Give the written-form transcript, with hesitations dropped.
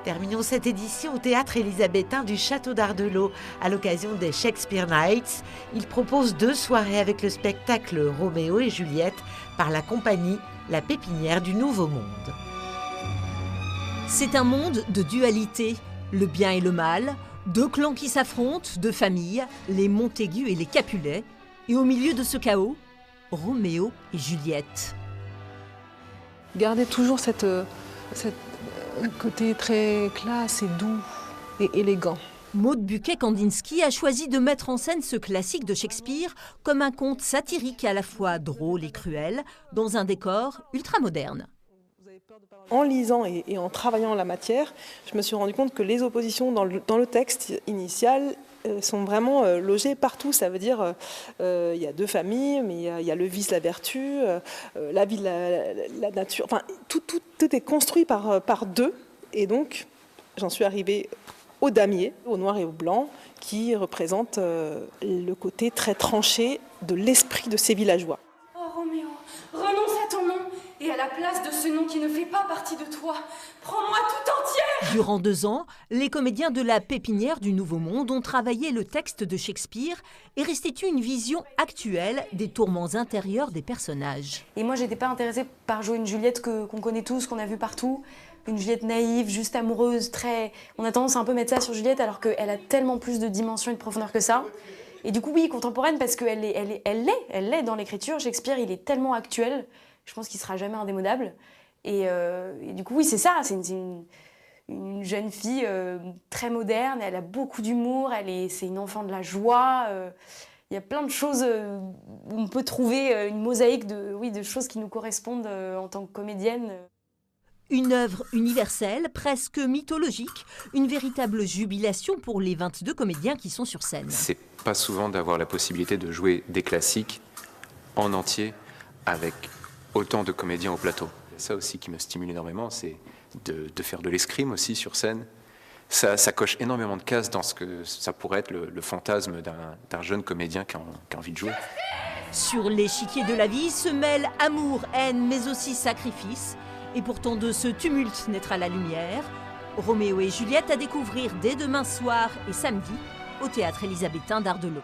Terminons cette édition au théâtre élisabétain du Château d'Ardelot. À l'occasion des Shakespeare Nights, il propose 2 soirées avec le spectacle Roméo et Juliette par la compagnie La Pépinière du Nouveau Monde. C'est un monde de dualité, le bien et le mal, 2 clans qui s'affrontent, 2 familles, les Montaigu et les Capulet. Et au milieu de ce chaos, Roméo et Juliette. Gardez toujours cette côté très classe et doux et élégant. Maud Buquet-Kandinsky a choisi de mettre en scène ce classique de Shakespeare comme un conte satirique à la fois drôle et cruel, dans un décor ultramoderne. En lisant et en travaillant la matière, je me suis rendu compte que les oppositions dans le texte initial sont vraiment logées partout. Ça veut dire il y a 2 familles, mais il y a le vice, la vertu, la vie, la nature. Enfin, tout est construit par 2. Et donc, j'en suis arrivée au damier, au noir et au blanc, qui représente le côté très tranché de l'esprit de ces villageois. Oh Roméo, renonce à ton nom et à la place de ce nom qui ne fait pas partie de toi. Prends-moi tout entière. Durant 2 ans, les comédiens de la Pépinière du Nouveau Monde ont travaillé le texte de Shakespeare et restituent une vision actuelle des tourments intérieurs des personnages. Et moi, j'étais pas intéressée par jouer une Juliette qu'on connaît tous, qu'on a vue partout. Une Juliette naïve, juste amoureuse, très... On a tendance à un peu mettre ça sur Juliette alors qu'elle a tellement plus de dimension et de profondeur que ça. Et du coup, oui, contemporaine parce qu'elle l'est dans l'écriture. Shakespeare, il est tellement actuel, je pense qu'il sera jamais indémodable. Et du coup, oui, c'est ça, c'est une jeune fille très moderne, elle a beaucoup d'humour, c'est une enfant de la joie. Il y a plein de choses où on peut trouver une mosaïque de choses qui nous correspondent en tant que comédienne. Une œuvre universelle, presque mythologique, une véritable jubilation pour les 22 comédiens qui sont sur scène. C'est pas souvent d'avoir la possibilité de jouer des classiques en entier avec autant de comédiens au plateau. Ça aussi qui me stimule énormément, c'est de faire de l'escrime aussi sur scène. Ça coche énormément de cases dans ce que ça pourrait être le fantasme d'un jeune comédien qui a envie de jouer. Sur l'échiquier de la vie se mêlent amour, haine, mais aussi sacrifice. Et pourtant de ce tumulte naîtra la lumière. Roméo et Juliette à découvrir dès demain soir et samedi au théâtre élisabétain d'Ardelot.